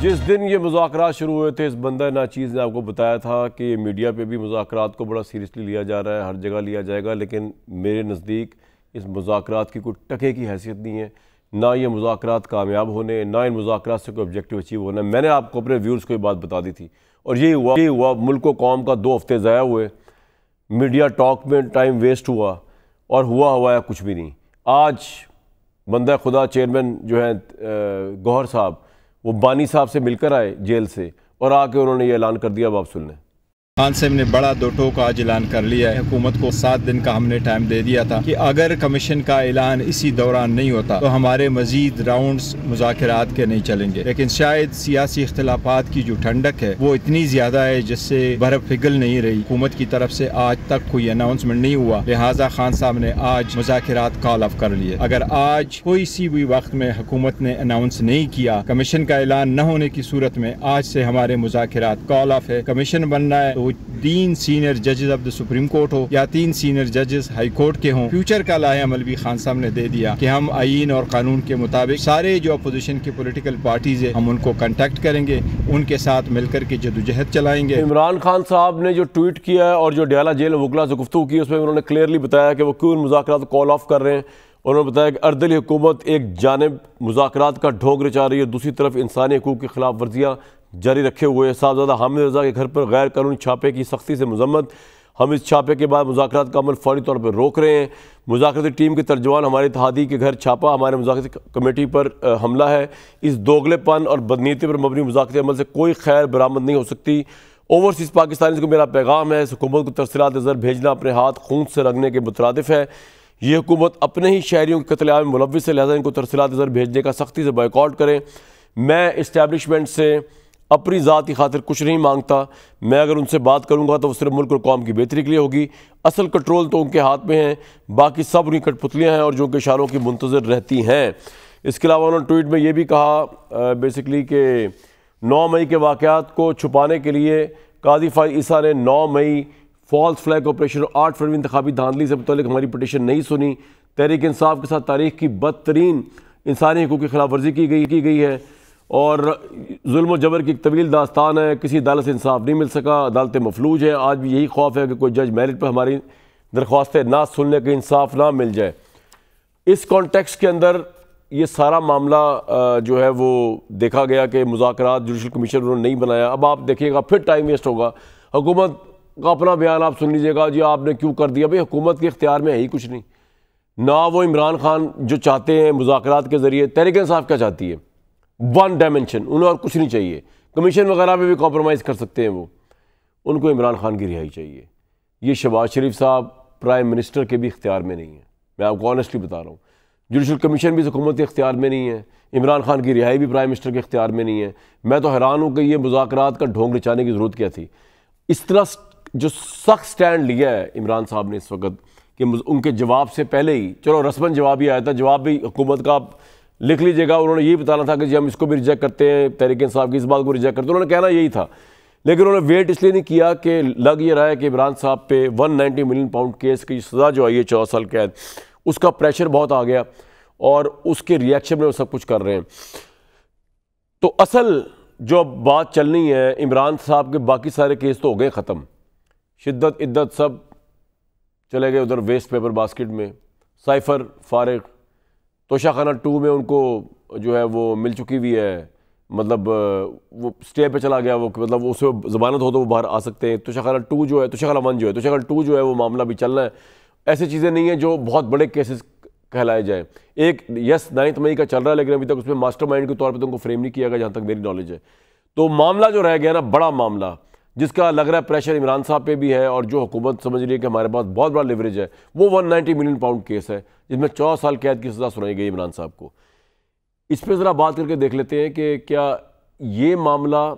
جس دن یہ مذاکرات شروع ہوئے تھے اس بندہ ناچیز نے آپ کو بتایا تھا کہ میڈیا پہ بھی مذاکرات کو بڑا سیریسلی لیا جا رہا ہے، ہر جگہ لیا جائے گا، لیکن میرے نزدیک اس مذاکرات کی کوئی ٹکے کی حیثیت نہیں ہے، نہ یہ مذاکرات کامیاب ہونے، نہ ان مذاکرات سے کوئی آبجیکٹیو اچیو ہونا ہے۔ میں نے آپ کو اپنے ویورز کو یہ بات بتا دی تھی اور یہی ہوا ملک و قوم کا 2 ہفتے ضائع ہوئے، میڈیا ٹاک میں ٹائم ویسٹ ہوا اور ہوا ہے کچھ بھی نہیں۔ آج بندہ خدا چیئرمین جو ہیں گوہر صاحب، وہ بانی صاحب سے مل کر آئے جیل سے اور آ کے انہوں نے یہ اعلان کر دیا، اب آپ سن لیں۔ خان صاحب نے بڑا 2 ٹوک آج اعلان کر لیا ہے۔ حکومت کو 7 دن کا ہم نے ٹائم دے دیا تھا کہ اگر کمیشن کا اعلان اسی دوران نہیں ہوتا تو ہمارے مزید راؤنڈز مذاکرات کے نہیں چلیں گے، لیکن شاید سیاسی اختلافات کی جو ٹھنڈک ہے وہ اتنی زیادہ ہے جس سے برف پگھل نہیں رہی۔ حکومت کی طرف سے آج تک کوئی اناؤنسمنٹ نہیں ہوا، لہٰذا خان صاحب نے آج مذاکرات کال آف کر لیے۔ اگر آج کوئی سی بھی وقت میں حکومت نے اناؤنس نہیں کیا، کمیشن کا اعلان نہ ہونے کی صورت میں آج سے ہمارے مذاکرات کال آف ہے۔ کمیشن بننا ہے تو 3 سینئر ججز آف دا سپریم کورٹ ہو یا 3 سینئر ججز ہائی کورٹ کے ہوں۔ فیوچر کا لائحہ عمل بھی خان صاحب نے دے دیا کہ ہم آئین اور قانون کے مطابق سارے جو اپوزیشن کی پولیٹیکل پارٹیز ہیں ہم ان کو کنٹیکٹ کریں گے، ان کے ساتھ مل کر کے جدوجہد چلائیں گے۔ عمران خان صاحب نے جو ٹویٹ کیا ہے اور جو ڈیالہ جیل میں وکلا سے گفتگو کی، اس میں انہوں نے کلیئرلی بتایا کہ وہ کیوں ان مذاکرات کو کال آف کر رہے ہیں۔ انہوں نے بتایا کہ اردلی حکومت ایک جانب مذاکرات کا ڈھونگ رچا رہی ہے، دوسری طرف انسانی حقوق کی خلاف ورزیاں جاری رکھے ہوئے۔ صاحبزادہ حامد رضا کے گھر پر غیر قانونی چھاپے کی سختی سے مذمت، ہم اس چھاپے کے بعد مذاکرات کا عمل فوری طور پر روک رہے ہیں۔ مذاکراتی ٹیم کے ترجمان ہمارے اتحادی کے گھر چھاپا، ہمارے مذاکراتی کمیٹی پر حملہ ہے۔ اس دوگلے پن اور بدنیتی پر مبنی مذاکراتی عمل سے کوئی خیر برآمد نہیں ہو سکتی۔ اوورسیز پاکستانیز کو میرا پیغام ہے، اس حکومت کو ترسیلات نظر بھیجنا اپنے ہاتھ خون سے رگڑنے کے مترادف ہے۔ یہ حکومت اپنے ہی شہریوں کے قتل عام میں ملوث ہے، لہٰذا ان کو ترسیلات نظر بھیجنے کا سختی سے بائیکاٹ کریں۔ میں اسٹیبلشمنٹ سے اپنی ذات کی خاطر کچھ نہیں مانگتا، میں اگر ان سے بات کروں گا تو وہ صرف ملک اور قوم کی بہتری کے لیے ہوگی۔ اصل کنٹرول تو ان کے ہاتھ میں ہے، باقی سب انہیں کٹ پتلیاں ہیں اور جو ان کے اشاروں کی منتظر رہتی ہیں۔ اس کے علاوہ انہوں نے ٹویٹ میں یہ بھی کہا بیسیکلی کہ 9 مئی کے واقعات کو چھپانے کے لیے قاضی فائز عیسیٰ نے 9 مئی فالس فلیگ آپریشن اور 8 فروری انتخابی دھاندلی سے متعلق ہماری پٹیشن نہیں سنی۔ تحریک انصاف کے ساتھ تاریخ کی بدترین انسانی حقوق کی خلاف ورزی کی گئی ہے اور ظلم و جبر کی ایک طویل داستان ہے۔ کسی عدالت سے انصاف نہیں مل سکا، عدالتیں مفلوج ہیں۔ آج بھی یہی خوف ہے کہ کوئی جج میرٹ پر ہماری درخواستیں نہ سننے کے انصاف نہ مل جائے۔ اس کانٹیکسٹ کے اندر یہ سارا معاملہ جو ہے وہ دیکھا گیا کہ مذاکرات جوڈیشل کمیشن انہوں نے نہیں بنایا۔ اب آپ دیکھیے گا پھر ٹائم ویسٹ ہوگا۔ حکومت کا اپنا بیان آپ سن لیجیے گا، جی آپ نے کیوں کر دیا؟ بھئی حکومت کے اختیار میں ہے ہی کچھ نہیں، نہ وہ عمران خان جو چاہتے ہیں مذاکرات کے ذریعے۔ تحریک انصاف کیا چاہتی ہے؟ 1 ڈائمنشن، انہیں اور کچھ نہیں چاہیے۔ کمیشن وغیرہ میں بھی کمپرومائز کر سکتے ہیں وہ، ان کو عمران خان کی رہائی چاہیے۔ یہ شہباز شریف صاحب پرائم منسٹر کے بھی اختیار میں نہیں ہے، میں آپ کو آنیسٹلی بتا رہا ہوں۔ جوڈیشل کمیشن بھی حکومت کے اختیار میں نہیں ہے، عمران خان کی رہائی بھی پرائم منسٹر کے اختیار میں نہیں ہے۔ میں تو حیران ہوں کہ یہ مذاکرات کا ڈھونگ رچانے کی ضرورت کیا تھی۔ اس طرح جو سخت سٹینڈ لیا ہے عمران صاحب نے اس وقت کہ ان کے جواب سے پہلے ہی، چلو رسماً جواب ہی آیا تھا، جواب بھی حکومت کا آپ لکھ لیجیے گا، انہوں نے یہی بتانا تھا کہ جی ہم اس کو بھی ریجیکٹ کرتے ہیں، تحریک انصاف کی اس بات کو ریجیکٹ کرتے ہیں، انہوں نے کہنا یہی تھا۔ لیکن انہوں نے ویٹ اس لیے نہیں کیا کہ لگ یہ رہا ہے کہ عمران صاحب پہ 190 ملین پاؤنڈ کیس کی سزا جو آئی ہے 14 سال قید، اس کا پریشر بہت آ گیا اور اس کے ری ایکشن میں وہ سب کچھ کر رہے ہیں۔ تو اصل جو بات چلنی ہے، عمران صاحب کے باقی سارے کیس تو ہو گئے ختم، شدت عدت سب چلے گئے ادھر ویسٹ پیپر باسکٹ میں، سائفر فارغ، توشہ خانہ 2 میں ان کو جو ہے وہ مل چکی ہوئی ہے، مطلب وہ سٹے پہ چلا گیا، وہ مطلب اس میں ضمانت ہو تو وہ باہر آ سکتے ہیں۔ توشہ خانہ 2 جو ہے، توشہ خانہ 1 جو ہے، توشہ خانہ 2 جو ہے وہ معاملہ بھی چل رہا ہے۔ ایسی چیزیں نہیں ہیں جو بہت بڑے کیسز کہلائے جائیں۔ ایک 9 مئی کا چل رہا ہے لیکن ابھی تک اس میں ماسٹر مائنڈ کے طور پہ تو ان کو فریم نہیں کیا گیا جہاں تک میری نالج ہے۔ تو معاملہ جو رہ گیا نا، بڑا معاملہ جس کا لگ رہا ہے پریشر عمران صاحب پہ بھی ہے اور جو حکومت سمجھ رہی ہے کہ ہمارے پاس بہت بڑا لیوریج ہے، وہ 190 ملین پاؤنڈ کیس ہے جس میں 14 سال قید کی سزا سنائی گئی عمران صاحب کو۔ اس پہ ذرا بات کر کے دیکھ لیتے ہیں کہ کیا یہ معاملہ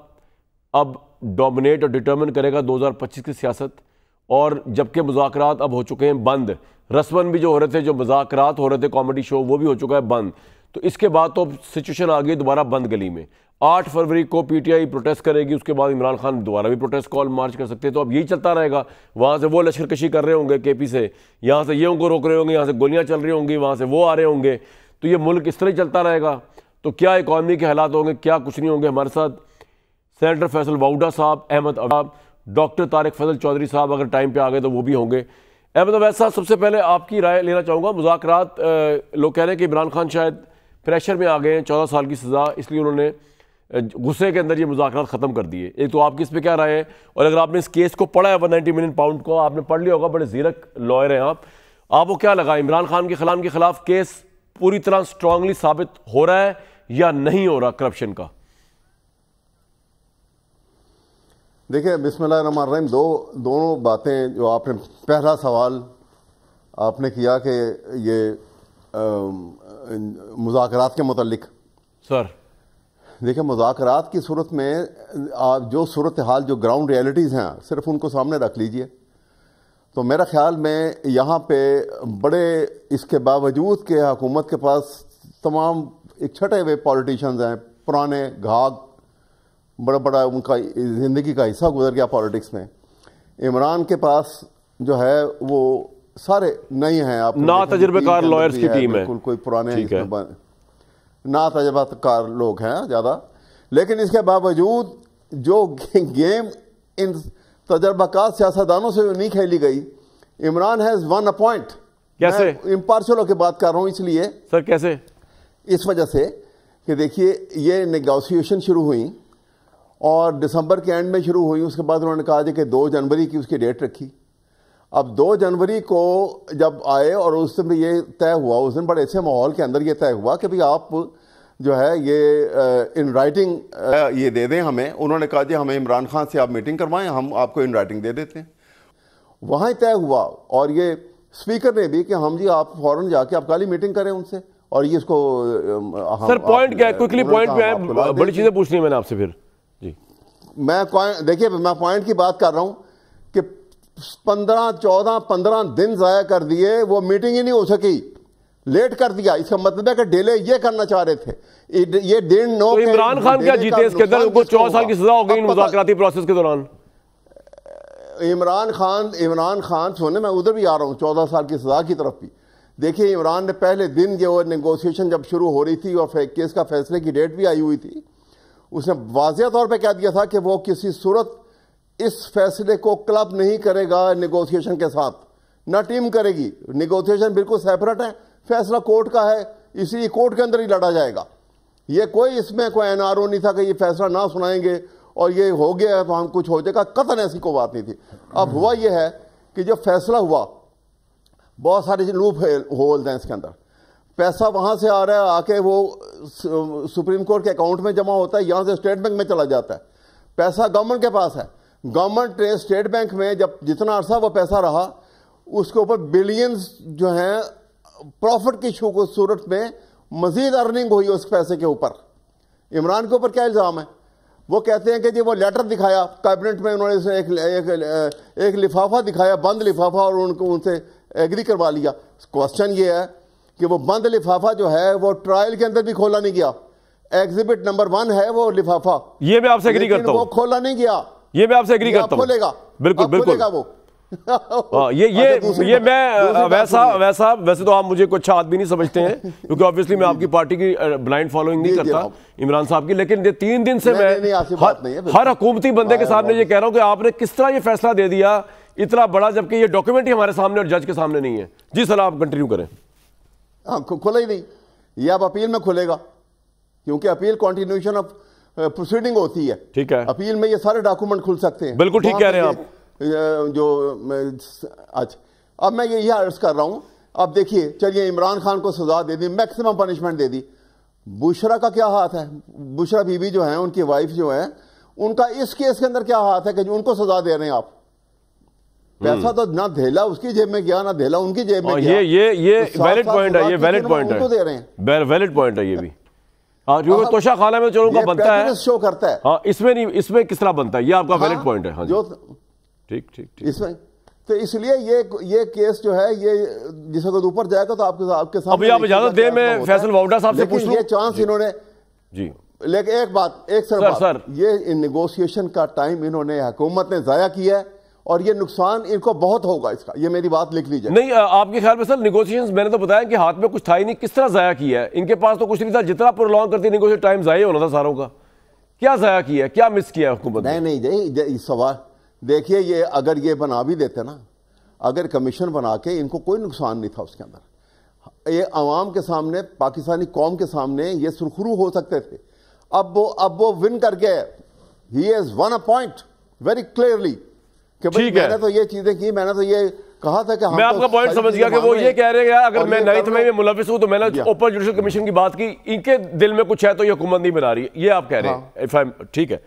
اب ڈومینیٹ اور ڈٹرمن کرے گا 2025 کی سیاست، اور جبکہ مذاکرات اب ہو چکے ہیں بند، رسماً بھی جو ہو رہے تھے، جو مذاکرات ہو رہے تھے کامیڈی شو، وہ بھی ہو چکا ہے بند، تو اس کے بعد تو سچویشن آ گئی دوبارہ بند گلی میں۔ 8 فروری کو پی ٹی آئی پروٹیسٹ کرے گی، اس کے بعد عمران خان دوبارہ بھی پروٹیسٹ کال مارچ کر سکتے ہیں، تو اب یہی چلتا رہے گا۔ وہاں سے وہ لشکر کشی کر رہے ہوں گے کے پی سے، یہاں سے یہ ان کو روک رہے ہوں گے، یہاں سے گولیاں چل رہی ہوں گی، وہاں سے وہ آ رہے ہوں گے، تو یہ ملک اس طرح ہی چلتا رہے گا۔ تو کیا اکانومی کے حالات ہوں گے, کیا کچھ نہیں ہوں گے. ہمارے ساتھ سینیٹر فیصل واؤڈا صاحب, احمد عویس, ڈاکٹر طارق فضل چودھری صاحب اگر ٹائم پہ آ گئے تو وہ بھی ہوں گے. احمد عویس صاحب, سب سے پہلے آپ کی رائے لینا چاہوں گا. مذاکرات, لوگ کہہ رہے ہیں کہ عمران خان شاید پریشر میں آ گئے ہیں, 14 سال کی سزا, اس لیے انہوں نے غصے کے اندر یہ مذاکرات ختم کر دیے. ایک تو آپ کی اس پہ کیا رائے ہے, اور اگر آپ نے اس کیس کو پڑھا ہے 190 ملین پاؤنڈ کو, آپ نے پڑھ لیا ہوگا, بڑے زیرک لائر ہیں آپ وہ کیا لگا, عمران خان کے خلاف کیس پوری طرح سٹرانگلی ثابت ہو رہا ہے یا نہیں ہو رہا کرپشن کا؟ دیکھیں, بسم اللہ الرحمن الرحیم, دونوں باتیں جو آپ نے, پہلا سوال آپ نے کیا کہ یہ مذاکرات کے متعلق. سر دیکھیں, مذاکرات کی صورت میں آپ جو صورتحال, جو گراؤنڈ ریئلٹیز ہیں, صرف ان کو سامنے رکھ لیجئے. تو میرا خیال میں یہاں پہ بڑے, اس کے باوجود کہ حکومت کے پاس تمام ایک چھٹے ہوئے پولیٹیشنز ہیں, پرانے گھاگ, بڑا ان کا زندگی کا حصہ گزر گیا پالیٹکس میں. عمران کے پاس جو ہے وہ سارے نہیں ہیں, آپ نا تجربہ کار لائرز کی ٹیم ہے, کوئی پرانے نا تجربہ کار لوگ ہیں زیادہ. لیکن اس کے باوجود جو گیم ان تجربہ کار سیاستدانوں سے نہیں کھیلی گئی, Imran has one a point. کیسے امپارشل ہو کے بات کر رہا ہوں, اس لیے سر کیسے, اس وجہ سے کہ دیکھیے یہ نیگوسیشن شروع ہوئی اور دسمبر کے اینڈ میں شروع ہوئی. اس کے بعد انہوں نے کہا کہ 2 جنوری کی اس کی ڈیٹ رکھی. اب 2 جنوری کو جب آئے اور اس دن بھی یہ طے ہوا, اس دن بڑے ایسے ماحول کے اندر یہ طے ہوا کہ بھئی آپ جو ہے یہ ان رائٹنگ یہ دے دیں ہمیں. انہوں نے کہا جی ہمیں عمران خان سے آپ میٹنگ کروائیں, ہم آپ کو ان رائٹنگ دے دیتے ہیں. وہاں طے ہوا, اور یہ اسپیکر نے بھی کہ ہم جی آپ فوراً جا کے آپ کالی میٹنگ کریں ان سے, اور یہ اس کو سر پوائنٹ کیا ہے, کوئکلی پوائنٹ پہ ہے, بڑی چیزیں پوچھنی ہے میں نے آپ سے. پھر جی میں دیکھیے میں پوائنٹ کی بات کر رہا ہوں کہ 15 دن ضائع کر دیے, وہ میٹنگ ہی نہیں ہو سکی, لیٹ کر دیا. اس کا مطلب ہے کہ ڈیلے یہ کرنا چاہ رہے تھے. یہ ڈین نو. عمران خان کیا جیتے اس کے اندر, ان کو 14 سال کی سزا ہو گئی مذاکراتی پروسیس کے دوران. عمران خان سونے, میں ادھر بھی آ رہا ہوں 14 سال کی سزا کی طرف بھی. دیکھیے عمران نے پہلے دن جو نیگوسیشن جب شروع ہو رہی تھی اور کیس کا فیصلے کی ڈیٹ بھی آئی ہوئی تھی, اس نے واضح طور پہ کہہ دیا تھا کہ وہ کسی صورت اس فیصلے کو کلب نہیں کرے گا نیگوسیشن کے ساتھ, نہ ٹیم کرے گی. نیگوسیشن بالکل سیپریٹ ہے, فیصلہ کورٹ کا ہے, اسی کورٹ کے اندر ہی لڑا جائے گا. یہ کوئی اس میں کوئی NRO نہیں تھا کہ یہ فیصلہ نہ سنائیں گے اور یہ ہو گیا ہے تو ہم کچھ ہو جائے گا, قطعاً ایسی کوئی بات نہیں تھی. اب ہوا یہ ہے کہ جو فیصلہ ہوا, بہت سارے لوپ ہولز ہیں اس کے اندر. پیسہ وہاں سے آ رہا ہے, آ کے وہ سپریم کورٹ کے اکاؤنٹ میں جمع ہوتا ہے, یہاں سے اسٹیٹ بینک میں چلا جاتا ہے. پیسہ گورنمنٹ کے پاس ہے, گورنمنٹ نے اسٹیٹ بینک میں جب جتنا عرصہ وہ پیسہ رہا, اس کے اوپر بلینز جو ہیں پروفٹ کی صورت میں مزید ارننگ ہوئی اس پیسے کے اوپر. عمران کے اوپر کیا الزام ہے, وہ کہتے ہیں کہ جی وہ لیٹر دکھایا کیبنٹ میں, انہوں نے ایک لفافہ دکھایا, بند لفافہ, اور ان سے ایگری کروا لیا. کوسچن یہ ہے کہ وہ بند لفافہ جو ہے وہ ٹرائل کے اندر بھی کھولا نہیں گیا. ایگزیبٹ نمبر 1 ہے وہ لفافہ, یہ میں آپ سے ایگری کرتا ہوں, وہ کھولا نہیں گیا. یہ میں آپ سے ایگری کرتا ہوں, کھولے گا, بالکل بالکل وہ. یہ میں ویسے تو آپ مجھے کوئی اچھا آدمی نہیں سمجھتے ہیں, کیونکہ آبویسلی میں آپ کی پارٹی کی بلائنڈ فالوئنگ نہیں کرتا عمران صاحب کی, لیکن یہ 3 دن سے میں ہر حکومتی بندے کے سامنے یہ کہہ رہا ہوں کہ آپ نے کس طرح یہ فیصلہ دے دیا اتنا بڑا, جبکہ یہ ڈاکیومنٹ ہی ہمارے سامنے اور جج کے سامنے نہیں ہے. جی سر آپ کنٹینیو کریں. کھلا ہی نہیں, یہ اب اپیل میں کھلے گا, کیونکہ اپیل کنٹینیوشن آف پروسیڈنگ ہوتی ہے. ٹھیک ہے, اپیل میں یہ سارے ڈاکومنٹ کھل سکتے ہیں. بالکل ٹھیک کہہ رہے ہیں آپ. جو اب میں یہ عرض کر رہا ہوں, اب دیکھیے چلیے عمران خان کو سزا دے دی, میکسیمم پنشمنٹ دے دی. بشرا کا کیا ہاتھ ہے, بشرا بی بی جو ہیں, ان کی وائف جو ہیں, ان کا اس کیس کے اندر کیا ہاتھ ہے کہ ان کو سزا دے رہے ہیں آپ. پیسہ تو نہ دھیلا اس کی جیب میں گیا, نہ دھیلا ان کی جیب میں گیا. یہ ویلڈ پوائنٹ ہے, یہ ویلڈ پوائنٹ ہے, ویلڈ پوائنٹ ہے یہ بھی. ہاں جو توشہ خانہ میں چلوں کا بنتا ہے, شو کرتا ہے. ہاں اس میں نہیں, اس میں کس طرح بنتا ہے, یہ آپ کا ویلڈ پوائنٹ ہے. ہاں ٹھیک ٹھیک اس میں تو اس لیے یہ کیس جو ہے یہ جس وقت اوپر جائے گا تو آپ کے سامنے. ابھی آپ اجازت دیں میں فیصل واؤڈا صاحب سے پوچھ لوں. یہ چانس انہوں نے, جی لیکن ایک بات, ایک سر یہ نیگوسیشن کا ٹائم انہوں نے, حکومت نے ضائع کیا ہے, اور یہ نقصان ان کو بہت ہوگا اس کا. یہ میری بات لکھ لیجیے. نہیں آپ کے خیال میں سر نیگوشیشنز میں نے تو بتایا کہ ہاتھ میں کچھ تھا ہی نہیں, کس طرح ضائع کیا ہے؟ ان کے پاس تو کچھ نہیں تھا, جتنا پرولونگ کرتی نیگوشیشن ٹائم ضائع ہونا تھا ساروں کا. کیا ضائع کیا ہے, کیا مس کیا ہے حکومت نے؟ نہیں سوال دیکھیے, یہ اگر یہ بنا بھی دیتے نا, اگر کمیشن بنا کے ان کو کوئی نقصان نہیں تھا اس کے اندر. یہ عوام کے سامنے, پاکستانی قوم کے سامنے یہ سرخرو ہو سکتے تھے. اب وہ ون کر گئے. He has one a point very clearly کہ میں نے تو یہ چیزیں کی, میں نے تو یہ کہا تھا کہ میں آپ کا پوائنٹ سمجھ گیا کہ وہ یہ کہہ رہے ہیں اگر میں 9th میں ملوث ہوں تو میں نے اوپن جوڈیشل کمیشن کی بات کی, ان کے دل میں کچھ ہے تو یہ حکومت نہیں بنا رہی ہے, یہ آپ کہہ رہے ہیں. ٹھیک ہے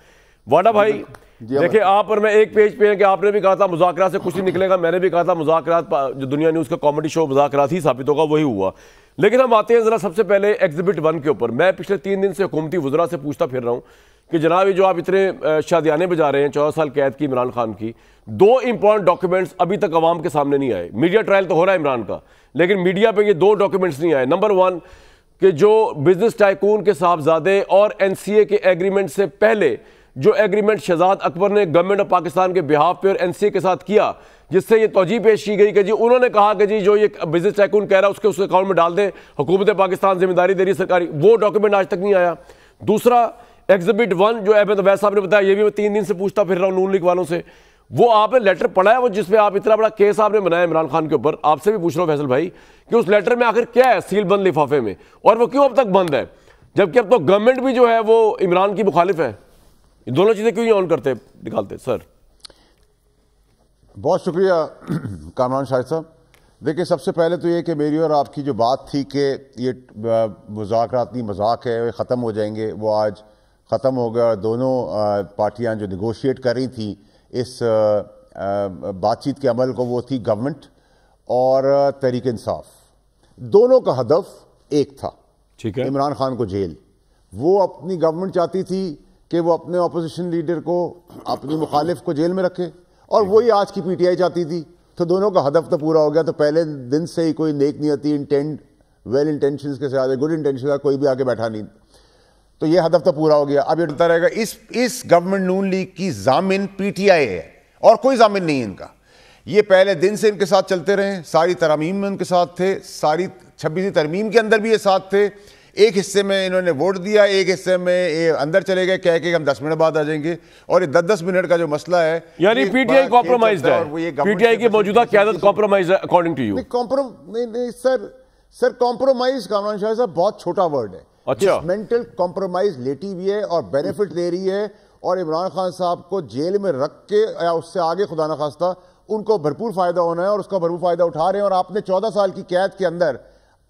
واڈا بھائی, دیکھیں آپ اور میں ایک پیج پہ ہیں کہ آپ نے بھی کہا تھا مذاکرات سے کچھ نہیں نکلے گا, میں نے بھی کہا تھا مذاکرات جو دنیا نیوز کا کامیڈی شو مذاکرات ہی ثابت ہوگا, وہی ہوا. لیکن ہم آتے ہیں ذرا سب سے پہلے ایگزیبٹ 1 کے اوپر. میں پچھلے 3 دن سے حکومتی وزراء سے پوچھتا پھر رہا ہوں کہ جناب یہ جو آپ اتنے شادیانے بجا رہے ہیں 14 سال قید کی عمران خان کی, 2 امپورٹنٹ ڈاکیومنٹس ابھی تک عوام کے سامنے نہیں آئے. میڈیا ٹرائل تو ہو رہا ہے عمران کا, لیکن میڈیا پہ یہ 2 ڈاکیومنٹس نہیں آئے. نمبر 1 کہ جو بزنس ٹائکون کے صاحبزادے اور NCA کے ایگریمنٹ سے پہلے جو ایگریمنٹ شہزاد اکبر نے گورنمنٹ آف پاکستان کے بہاف پہ اور NCA کے ساتھ کیا, جس سے یہ توجیہ پیش کی گئی کہ جی انہوں نے کہا کہ جی جو یہ بزنس ٹائکون کہہ رہا ہے اس کے اکاؤنٹ میں ڈال دیں, حکومت پاکستان ذمہ داری دے رہی ہے سرکاری, وہ ڈاکیومنٹ آج تک نہیں آیا. دوسرا ایگزیبٹ 1 جو احمد عبید صاحب نے بتایا, یہ بھی میں 3 دن سے پوچھتا پھر رہا ہوں نون لیگ والوں سے, وہ آپ نے لیٹر پڑھا ہے وہ جس میں آپ اتنا بڑا کیس آپ نے بنایا عمران خان کے اوپر؟ آپ سے بھی پوچھ رہا ہوں فیصل بھائی کہ اس لیٹر میں آخر کیا ہے سیل بند لفافے میں, اور وہ کیوں اب تک بند ہے, جبکہ اب تو گورنمنٹ بھی جو ہے وہ عمران کی مخالف ہے. یہ دونوں چیزیں کیوں نہیں آن کرتے نکالتے؟ سر بہت شکریہ کامران شاہد صاحب. دیکھیں سب سے پہلے تو یہ کہ میری اور آپ کی جو بات تھی کہ یہ مذاکرات نہیں مذاق ہے, ختم ہو جائیں گے, وہ آج ختم ہو گیا. دونوں پارٹیاں جو نیگوشیٹ کر رہی تھیں اس بات چیت کے عمل کو, وہ تھی گورنمنٹ اور تحریک انصاف. دونوں کا ہدف ایک تھا, عمران خان کو جیل. وہ اپنی گورنمنٹ چاہتی تھی کہ وہ اپنے اپوزیشن لیڈر کو, اپنی مخالف کو جیل میں رکھے, اور وہی آج کی PTI چاہتی تھی. تو دونوں کا ہدف تو پورا ہو گیا. تو پہلے دن سے ہی کوئی نیک نیتی ویل انٹینشنز کے ساتھ, گڈ انٹینشن کا کوئی بھی آگے بیٹھا نہیں. تو یہ ہدف تو پورا ہو گیا. اب یہ چلتا رہے گا. اس گورنمنٹ نون لیگ کی ضامن PTI ہے اور کوئی ضامن نہیں ان کا. یہ پہلے دن سے ان کے ساتھ چلتے رہے, ساری ترامیم میں ان کے ساتھ تھے, ساری 26ویں ترمیم کے اندر بھی یہ ساتھ تھے. ایک حصے میں انہوں نے ووٹ دیا, ایک حصے میں اندر چلے گئے کہہ کہ ہم 10 منٹ بعد آ جائیں گے, اور 10 منٹ کا جو مسئلہ ہے یعنی PTI کمپرومائزڈ ہے, PTI کی موجودہ قیادت کمپرومائز ہے اکارڈنگ ٹو یو. نہیں سر کمپرومائز کامران شاہ صاحب بہت چھوٹا ورڈ ہے. ڈسمنٹل کمپرومائز لیٹی ہوئی ہے اور بینیفٹ لے رہی ہے, اور عمران خان صاحب کو جیل میں رکھ کے یا اس سے آگے خدا نخواستہ ان کو بھرپور فائدہ ہونا ہے, اور اس کا بھرپور فائدہ اٹھا رہے ہیں. اور آپ نے 14 سال کی قید کے اندر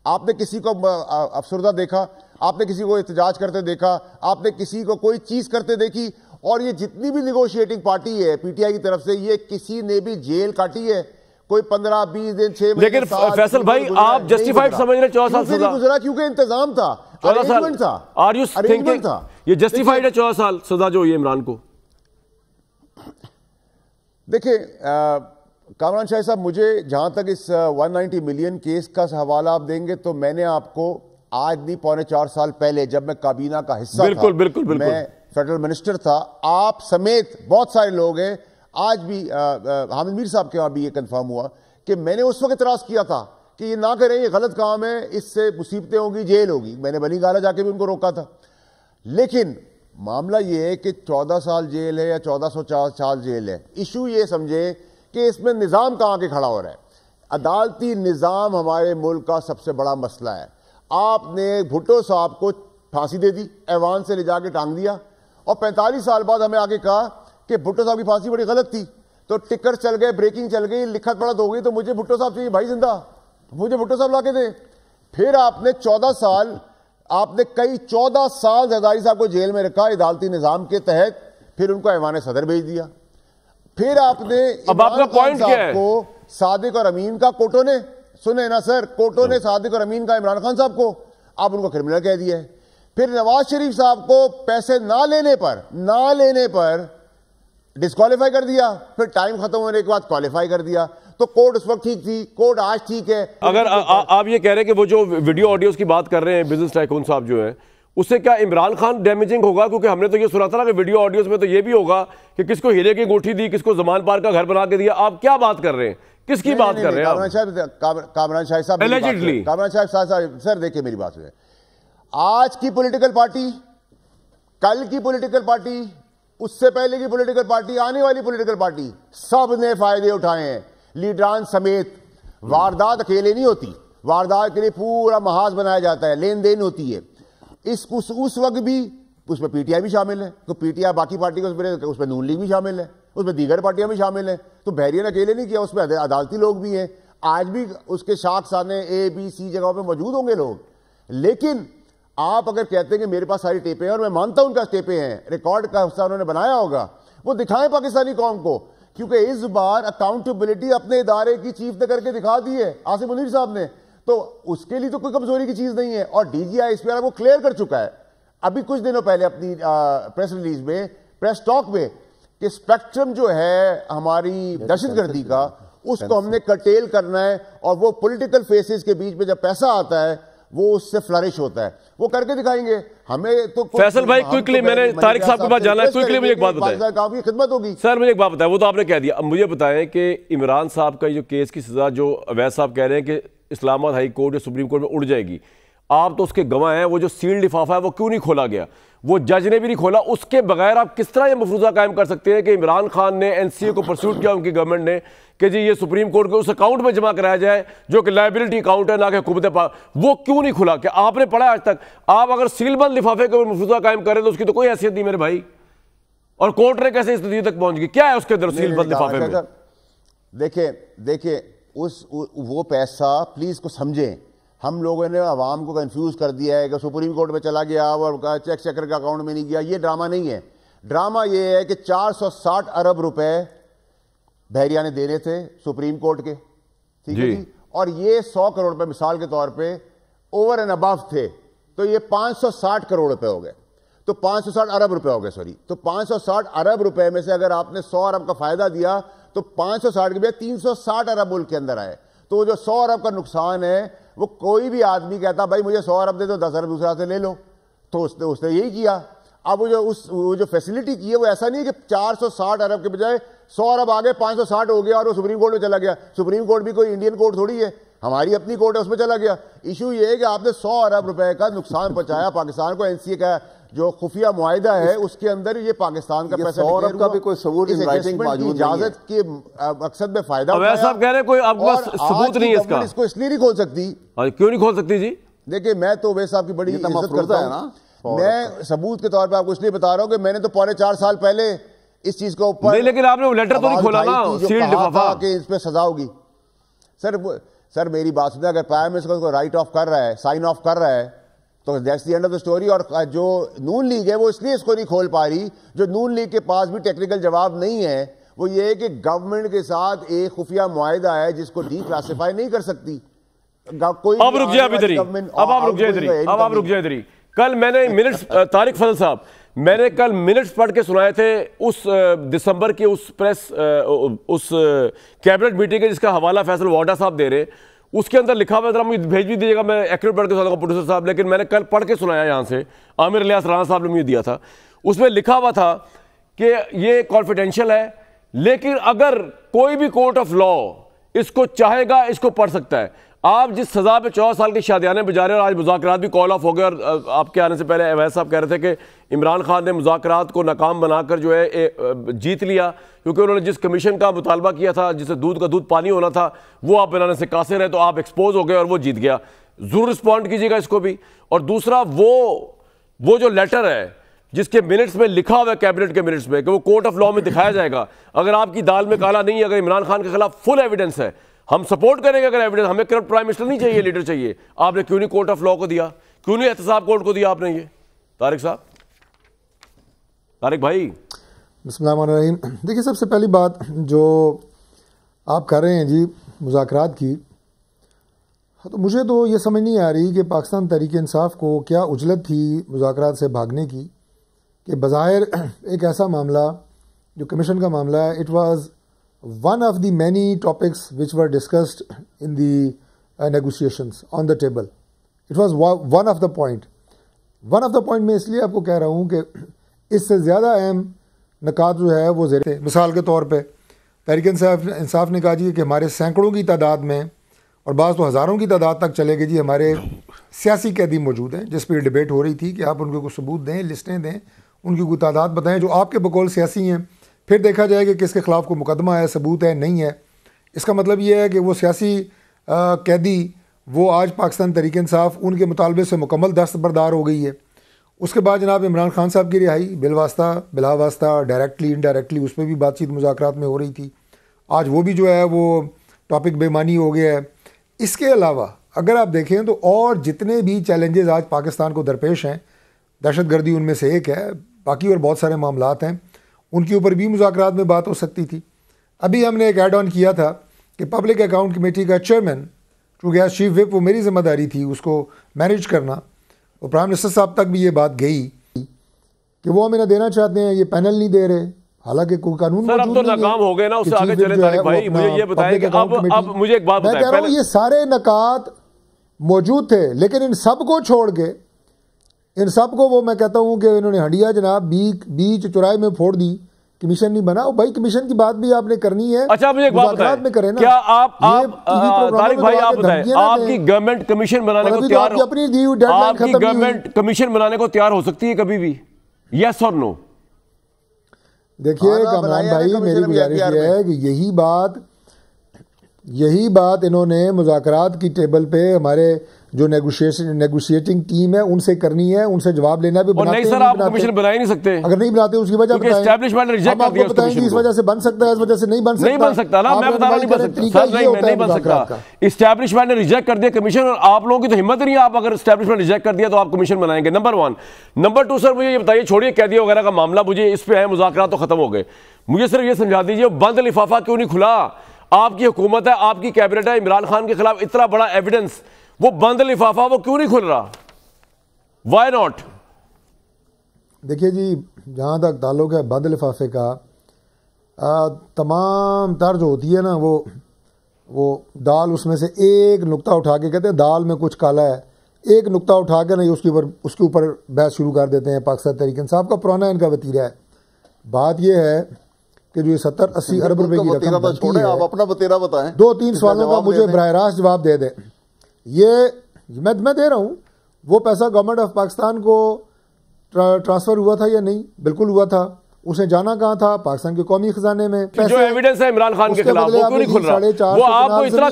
آپ نے کسی کو افسردہ دیکھا, آپ نے کسی کو احتجاج کرتے دیکھا, آپ نے کسی کو کوئی چیز کرتے دیکھی, اور یہ جتنی بھی نیگوشیٹنگ پارٹی ہے PTI کی طرف سے, یہ کسی نے بھی جیل کاٹی ہے کوئی 15-20 دن 6 مہینے. لیکن فیصل بھائی آپ جسٹیفائڈ سمجھ رہے 14 سال سزا گزرا کیونکہ انتظام تھا, 14 سال تھا. آر یو تھنکنگ یہ جسٹیفائڈ ہے 14 سال سزا جو ہوئی عمران کو؟ دیکھیں کامران شاہ صاحب, مجھے جہاں تک اس 190 ملین کیس کا حوالہ آپ دیں گے تو میں نے آپ کو آج نہیں 3.25 سال پہلے جب میں کابینہ کا حصہ تھا, میں فیڈرل منسٹر تھا, آپ سمیت بہت سارے لوگ ہیں, آج بھی حامد میر صاحب کے وہاں بھی یہ کنفرم ہوا کہ میں نے اس وقت اعتراض کیا تھا کہ یہ نہ کریں, یہ غلط کام ہے, اس سے مصیبتیں ہوں گی, جیل ہوگی. میں نے بنی گالہ جا کے بھی ان کو روکا تھا. لیکن معاملہ یہ ہے کہ 14 سال جیل ہے یا 1404 سال جیل ہے, ایشو یہ سمجھے کہ اس میں نظام کہاں کے کھڑا ہو رہا ہے. عدالتی نظام ہمارے ملک کا سب سے بڑا مسئلہ ہے. آپ نے بھٹو صاحب کو پھانسی دے دی, ایوان سے لے جا کے ٹانگ دیا, اور 45 سال بعد ہمیں آگے کہا کہ بھٹو صاحب کی پھانسی بڑی غلط تھی. تو ٹکر چل گئے, بریکنگ چل گئی, لکھت پڑھت ہو گئی, تو مجھے بھٹو صاحب چاہیے بھائی زندہ, مجھے بھٹو صاحب لا کے دیں. پھر آپ نے 14 سال, آپ نے کئی 14 سال زرداری صاحب کو جیل میں رکھا عدالتی نظام کے تحت, پھر ان کو ایوان صدر بھیج دیا. پھر آپ نے عمران خان صاحب کو صادق اور امین کا کوٹوں نے, سنیں نا سر, کوٹوں نے صادق اور امین کا عمران خان صاحب کو, آپ ان کو کرمنل کہہ دیا ہے. پھر نواز شریف صاحب کو پیسے نہ لینے پر ڈسکوالیفائی کر دیا, پھر ٹائم ختم ہونے کے بعد کوالیفائی کر دیا. تو کوڈ اس وقت ٹھیک تھی, کوڈ آج ٹھیک ہے. اگر آپ یہ کہہ رہے ہیں کہ وہ جو ویڈیو آڈیوز کی بات کر رہے ہیں بزنس ٹائکون صاحب جو ہیں, اس سے کیا عمران خان ڈیمیجنگ ہوگا؟ کیونکہ ہم نے تو یہ سنا تھا نا کہ ویڈیو آڈیوز میں تو یہ بھی ہوگا کہ کس کو ہیرے کی انگوٹھی دی, کس کو زمان پار کا گھر بنا کے دیا. آپ کیا بات کر رہے ہیں, کس کی بات کر رہے ہیں؟ کامران شاہد صاحب, کامران شاہد صاحب سر دیکھیں میری بات سنیں. آج کی پولیٹیکل پارٹی, کل کی پولیٹیکل پارٹی, اس سے پہلے کی پولیٹیکل پارٹی, آنے والی پولیٹیکل پارٹی, سب نے فائدے اٹھائے ہیں, لیڈران سمیت. واردات اکیلے نہیں ہوتی, واردات کے لیے پورا محاذ بنایا جاتا ہے, لین دین ہوتی ہے. اس وقت بھی اس میں پی ٹی آئی بھی شامل ہے, تو پی ٹی آئی باقی پارٹی کا اس میں نون لیگ بھی شامل ہے, اس میں دیگر پارٹیاں بھی شامل ہیں. تو بحریہ نے اکیلے نہیں کیا, اس میں عدالتی لوگ بھی ہیں. آج بھی اس کے شاخسانے اے بی سی جگہوں پہ موجود ہوں گے لوگ. لیکن آپ اگر کہتے ہیں کہ میرے پاس ساری ٹیپیں ہیں, اور میں مانتا ہوں ان کا ٹیپیں ہیں, ریکارڈ کا حصہ انہوں نے بنایا ہوگا, وہ دکھائیں پاکستانی قوم کو. کیونکہ اس بار اکاؤنٹیبلٹی اپنے ادارے کی چیف نے کر کے دکھا دی ہے آصف منیر صاحب نے, تو اس کے لیے تو کوئی کمزوری کی چیز نہیں ہے. اور ڈی جی آئی اس پہ وہ کلیئر کر چکا ہے ابھی کچھ دنوں پہلے اپنی پریس ریلیز میں, پریس ٹاک میں, کہ اسپیکٹرم جو ہے ہماری دہشت گردی کا, اس کو ہم نے کرٹیل کرنا ہے, اور وہ پولیٹیکل فیسز کے بیچ میں جب پیسہ آتا ہے وہ اس سے فلرش ہوتا ہے, وہ کر کے دکھائیں گے. ہمیں تو فیصل بھائی کوئکلی, میں نے طارق صاحب کے پاس جانا ہے, کوئکلی مجھے ایک بات بتائیں. کافی خدمت ہوگی سر, مجھے ایک بات بتائیں, وہ تو آپ نے کہہ دیا, اب مجھے بتائیں کہ عمران صاحب کا جو کیس کی سزا جو اویس صاحب کہہ رہے ہیں کہ اسلام آباد ہائی کورٹ یا سپریم کورٹ میں اڑ جائے گی, آپ تو اس کے گواہ ہیں. وہ جو سیل لفافہ ہے وہ کیوں نہیں کھولا گیا؟ وہ جج نے بھی نہیں کھولا. اس کے بغیر آپ کس طرح یہ مفروضہ قائم کر سکتے ہیں کہ عمران خان نے این سی اے کو پرسیوٹ کیا, ان کی گورنمنٹ نے, کہ جی یہ سپریم کورٹ کے اس اکاؤنٹ میں جمع کرایا جائے جو کہ لائبلٹی اکاؤنٹ ہے, نہ کہ حکومت پاک. وہ کیوں نہیں کھلا؟ کہ آپ نے پڑھا آج تک؟ آپ اگر سیل بند لفافے کے مفروضہ قائم کریں تو اس کی تو کوئی حیثیت نہیں میرے بھائی. اور کورٹ نے کیسے اس نتیجے تک پہنچ گئی؟ کیا ہے اس کے اندر سیل بند لفافے میں؟ دیکھیں وہ پیسہ پلیز کو سمجھیں. ہم لوگوں نے عوام کو کنفیوز کر دیا ہے کہ سپریم کورٹ میں چلا گیا اور چیک چیکر کے اکاؤنٹ میں نہیں گیا. یہ ڈرامہ نہیں ہے. ڈرامہ یہ ہے کہ 460 ارب روپے بحریہ نے دینے تھے سپریم کورٹ کے, ٹھیک ہے جی, اور یہ 100 کروڑ روپے مثال کے طور پہ اوور اینڈ ابو تھے, تو یہ 560 کروڑ روپے ہو گئے, تو 560 ارب روپے ہو گئے, سوری. تو 560 ارب روپے میں سے اگر آپ نے 100 ارب کا فائدہ دیا تو 560 کے بجائے 360 ارب ملک کے اندر آئے. تو جو 100 ارب کا نقصان ہے وہ کوئی بھی آدمی کہتا بھائی مجھے 100 ارب دے دو, 10 ارب دوسرا سے لے لو, تو اس نے یہی کیا. اب وہ جو فیسلٹی کی ہے وہ ایسا نہیں ہے کہ 460 ارب کے بجائے 100 ارب آگے 560 ہو گیا اور وہ سپریم کورٹ میں چلا گیا. سپریم کورٹ بھی کوئی انڈین کورٹ تھوڑی ہے, ہماری اپنی کورٹ ہے, اس میں چلا گیا. ایشو یہ ہے کہ آپ نے 100 ارب روپے کا نقصان پہنچایا پاکستان کو. این سی اے کا جو خفیہ معاہدہ ہے اس کے اندر یہ پاکستان کا پیسہ 100 ارب کا بھی کوئی ثبوت ان رائٹنگ موجود نہیں ہے. اجازت کے مقصد میں فائدہ اویس صاحب کہہ رہے ہیں کوئی آپ کے پاس ثبوت نہیں ہے اس کا. اس کو اس لیے نہیں کھول سکتی. کیوں نہیں کھول سکتی جی؟ دیکھیں میں تو اویس صاحب کی بڑی عزت کرتا ہوں. میں ثبوت کے طور پہ آپ کو اس لیے بتا رہا ہوں کہ میں نے تو 4.5 سال پہلے اس چیز کو اوپر نہیں, لیکن آپ نے وہ لیٹر تو نہیں کھولا نا سیل لفافہ کہ اس پہ سزا ہوگی. سر میری بات سنیں, اگر پرائم منسٹر کو رائٹ آف کر رہا ہے, سائن آف کر رہا ہے, تو that's the end of the story. اور جو نون لیگ ہے وہ اس لیے اس کو نہیں کھول پا رہی, جو نون لیگ کے پاس بھی ٹیکنیکل جواب نہیں ہے, وہ یہ ہے کہ گورنمنٹ کے ساتھ ایک خفیہ معاہدہ ہے جس کو ڈی کلاسیفائی نہیں کر سکتی. اب رک جائے ادھر ہی. کل میں نے منٹس, طارق فضل صاحب, میں نے کل منٹس پڑھ کے سنائے تھے اس دسمبر کی اس کیبنٹ میٹنگ کے جس کا حوالہ فیصل واڈا صاحب دے رہے. اس کے اندر لکھا ہوا ہے, ذرا مجھے بھیج بھی دیجیے گا, میں ایکوریٹ پڑھ کے سناؤں گا پروڈیوسر صاحب, لیکن میں نے کل پڑھ کے سنایا یہاں سے, عامر الیاس رانا صاحب نے مجھے دیا تھا. اس میں لکھا ہوا تھا کہ یہ کانفیڈینشیل ہے, لیکن اگر کوئی بھی کورٹ آف لا اس کو چاہے گا اس کو پڑھ سکتا ہے. آپ جس سزا پہ 14 سال کے شادیانے بجا رہے ہیں, اور آج مذاکرات بھی کال آف ہو گئے, اور آپ کے آنے سے پہلے اویس صاحب کہہ رہے تھے کہ عمران خان نے مذاکرات کو ناکام بنا کر جو ہے جیت لیا, کیونکہ انہوں نے جس کمیشن کا مطالبہ کیا تھا, جسے دودھ کا دودھ پانی ہونا تھا, وہ آپ بنانے سے قاصر ہے, تو آپ ایکسپوز ہو گئے اور وہ جیت گیا. ضرور رسپونڈ کیجیے گا اس کو بھی. اور دوسرا وہ جو لیٹر ہے جس کے منٹس میں لکھا ہوا ہے, کیبنٹ کے منٹس میں, کہ وہ کورٹ آف لا میں دکھایا جائے گا. اگر آپ کی دال میں کالا نہیں ہے, اگر عمران خان کے خلاف فل ایویڈنس ہے, ہم سپورٹ کریں گے. اگر ایویڈنس, ہمیں کرپٹ پرائم منسٹر نہیں چاہیے, لیڈر چاہیے. آپ نے کیوں نہیں کورٹ آف لا کو دیا, کیوں نہیں احتساب کورٹ کو دیا آپ نے؟ یہ طارق صاحب, طارق بھائی. بسم اللہ الرحمن الرحیم. دیکھیے سب سے پہلی بات جو آپ کر رہے ہیں جی مذاکرات کی, تو مجھے تو یہ سمجھ نہیں آ رہی کہ پاکستان تحریک انصاف کو کیا عجلت تھی مذاکرات سے بھاگنے کی, کہ بظاہر ایک ایسا معاملہ جو کمیشن کا معاملہ ہے, it was one of the many topics which were discussed in the negotiations on the table. It was one of the point. One of the point میں اس لیے آپ کو کہہ رہا ہوں کہ اس سے زیادہ اہم نکات جو ہے وہ زیر مثال کے طور پہ تحریک انصاف نے کہا جی کہ ہمارے سینکڑوں کی تعداد میں اور بعض تو ہزاروں کی تعداد تک چلے گی جی ہمارے سیاسی قیدی موجود ہیں، جس پہ ڈیبیٹ ہو رہی تھی کہ آپ ان کو کوئی ثبوت دیں، لسٹیں دیں، ان کی کوئی تعداد بتائیں جو آپ کے بقول سیاسی ہیں، پھر دیکھا جائے کہ کس کے خلاف کوئی مقدمہ ہے، ثبوت ہے، نہیں ہے۔ اس کا مطلب یہ ہے کہ وہ سیاسی قیدی وہ آج پاکستان تحریک انصاف ان کے مطالبے سے مکمل دستبردار ہو گئی ہے۔ اس کے بعد جناب عمران خان صاحب کی رہائی بالواسطہ بلا واسطہ ڈائریکٹلی انڈائریکٹلی اس پہ بھی بات چیت مذاکرات میں ہو رہی تھی، آج وہ بھی جو ہے وہ ٹاپک بے معنی ہو گیا ہے۔ اس کے علاوہ اگر آپ دیکھیں تو اور جتنے بھی چیلنجز آج پاکستان کو درپیش ہیں، دہشت گردی ان میں سے ایک ہے، باقی اور بہت سارے معاملات ہیں، ان کے اوپر بھی مذاکرات میں بات ہو سکتی تھی۔ ابھی ہم نے ایک ایڈ آن کیا تھا کہ پبلک اکاؤنٹ کمیٹی کا چیئرمین چونکہ ایز چیف وپ وہ میری ذمہ داری تھی اس کو مینیج کرنا، اور پرائم منسٹر صاحب تک بھی یہ بات گئی کہ وہ ہمیں نہ دینا چاہتے ہیں، یہ پینل نہیں دے رہے، حالانکہ کوئی قانون سر اب تو ناکام ہو گئے نا، اس سے آگے چلے طارق بھائی، مجھے یہ بتائیں کہ اب مجھے ایک بات بتائیں، میں کہہ رہا ہوں یہ سارے نکات موجود تھے، لیکن ان سب کو چھوڑ کے ان سب کو وہ میں کہتا ہوں کہ انہوں نے ہنڈیا جناب بیچ چوراہے میں پھوڑ دی، کمیشن نہیں بنا۔ بھائی کمیشن کی بات بھی آپ نے کرنی ہے، اچھا مجھے ایک بات بتائیں، کیا آپ طارق بھائی آپ بتائیں آپ کی گورنمنٹ کمیشن بنانے کو تیار آپ کی گورنمنٹ کمیشن بنانے کو تیار ہو سکتی ہے کبھی بھی؟ یس اور نو؟ دیکھیے کامران بھائی میری گزارش یہ ہے کہ یہی بات انہوں نے مذاکرات کی ٹیبل پہ ہمارے جو نیگوشیٹنگ ٹیم ہے ان سے کرنی ہے، ان سے جواب لینا بھی۔ نہیں سر آپ کمیشن بنا ہی نہیں سکتے، اگر نہیں بناتے اس کی وجہ اسٹیبلشمنٹ نے ریجیکٹ کر دیا، بتائیں گے اس وجہ سے بن سکتا ہے، اس وجہ سے نہیں بن سکتا، نہیں بن سکتا نا، میں بتا رہا نہیں بن سکتا، اسٹیبلشمنٹ نے ریجیکٹ کر دیا کمیشن، اور آپ لوگوں کی تو ہمت نہیں ہے، آپ اگر اسٹیبلشمنٹ ریجیکٹ کر دیا تو آپ کمیشن بنائیں گے، نمبر 1۔ نمبر 2 سر مجھے یہ بتائیے، چھوڑیے قیدی وغیرہ کا معاملہ، مجھے اس پہ ہے مذاکرات تو ختم ہو گئے، مجھے صرف یہ سمجھا دیجیے بند لفافہ کیوں نہیں کھلا؟ آپ کی حکومت ہے، آپ کی کیبنٹ ہے، عمران خان کے خلاف اتنا بڑا ایویڈنس، وہ بند لفافہ وہ کیوں نہیں کھل رہا؟ Why not? دیکھیے جی جہاں تک تعلق ہے بند لفافے کا، تمام تر جو ہوتی ہے نا وہ دال اس میں سے ایک نقطہ اٹھا کے کہتے ہیں دال میں کچھ کالا ہے، ایک نقطہ اٹھا کے نہیں اس کے اوپر بحث شروع کر دیتے ہیں۔ پاکستان تحریک انصاف کا پرانا ان کا وتیرہ ہے۔ بات یہ ہے کہ جو یہ 70-80 ارب روپے کی رقم بنتی ہے، آپ اپنا وتیرہ بتائیں، 2-3 سوالوں کا مجھے براہ راست جواب دے دیں۔ یہ میں دے رہا ہوں، وہ پیسہ گورنمنٹ آف پاکستان کو ٹرانسفر ہوا تھا یا نہیں؟ بالکل ہوا تھا۔ اس نے جانا کہاں تھا؟ پاکستان کے قومی خزانے میں۔ جو ایویڈنس ہے عمران خان کے خلاف وہ کیوں نہیں کھل رہا؟ وہ آپ کو اتنا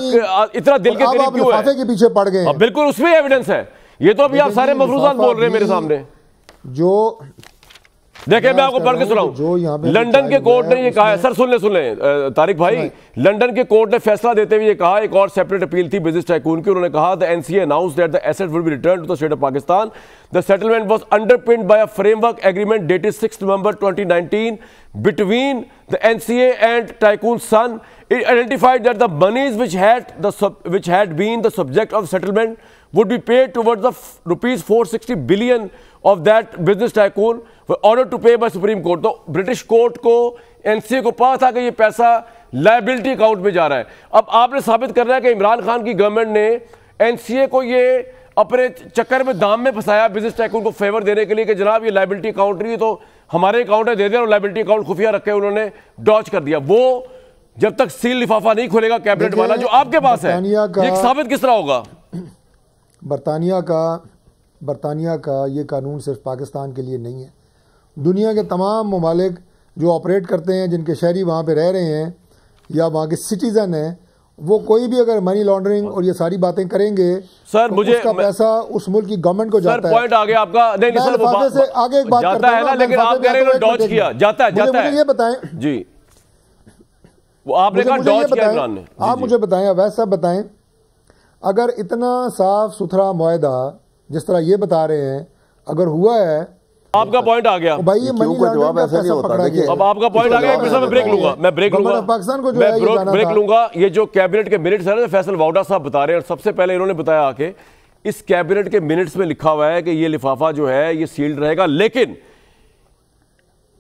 دل کے قریب کیوں ہے؟ لفافے کے پیچھے پڑ گئے ہیں۔ بالکل اس میں ایویڈنس ہے، یہ تو ابھی آپ سارے مفروضات بول رہے ہیں میرے سامنے۔ جو دیکھیں میں آپ کو پڑھ کے سناؤں، لنڈن کے کورٹ نے یہ کہا ہے، سر سن لیں طارق بھائی، لنڈن کے کورٹ نے فیصلہ دیتے ہوئے یہ کہا، ایک اور سیپریٹ اپیل تھی بزنس ٹائکون کی، انہوں نے کہا the NCA announced that the asset will be returned to the state of Pakistan. The settlement was underpinned by a framework agreement dated 6 November 2019 between the NCA and Tycoon's son. It identified that the monies which had been the subject of settlement would be paid towards the rupees 460 billion of that business tycoon were ordered to pay by Supreme Court. تو British court کو NCA کو پتا تھا کہ یہ پیسہ liability account میں جا رہا ہے۔ اب آپ نے ثابت کرنا ہے کہ عمران خان کی گورنمنٹ نے NCA کو یہ اپنے چکر میں دام میں پھنسایا بزنس ٹائکون کو فیور دینے کے لیے کہ جناب یہ لائبلٹی اکاؤنٹ نہیں ہے تو ہمارے اکاؤنٹ ہے دے دیں، اور لائبلٹی اکاؤنٹ خفیہ رکھے انہوں نے ڈاج کر دیا۔ وہ جب تک سیل لفافہ نہیں کھولے گا کیبنٹ والا جو آپ کے پاس ہے، یہ ثابت کس طرح ہوگا؟ برطانیہ کا یہ قانون صرف پاکستان کے لیے نہیں ہے، دنیا کے تمام ممالک جو آپریٹ کرتے ہیں، جن کے شہری وہاں پہ رہ رہے ہیں یا وہاں کے سٹیزن ہیں، وہ کوئی بھی اگر منی لانڈرنگ اور یہ ساری باتیں کریں گے سر مجھے اس کا پیسہ اس ملک کی گورنمنٹ کو جاتا ہے۔ سر پوائنٹ آگے آپ کا نہیں سے آگے ایک بات جاتا ہے نا، لیکن آپ کہہ رہے ہیں ڈاج کیا جاتا ہے، یہ بتائیں جی وہ آپ نے کہا ڈاج کیا عمران نے، آپ مجھے بتائیں، اویس صاحب بتائیں، اگر اتنا صاف ستھرا معاہدہ جس طرح یہ بتا رہے ہیں اگر ہوا ہے، آپ کا پوائنٹ آ گیا بھائی یہ منی لانڈرنگ کا پیسہ پکڑا گیا۔ اب آپ کا پوائنٹ آ گیا، میں بریک لوں گا۔ یہ جو کیبنٹ کے منٹس ہیں نا فیصل واؤڈا صاحب بتا رہے ہیں، سب سے پہلے انہوں نے بتایا آ کے اس کیبنٹ کے منٹس میں لکھا ہوا ہے کہ یہ لفافہ جو ہے یہ سیلڈ رہے گا، لیکن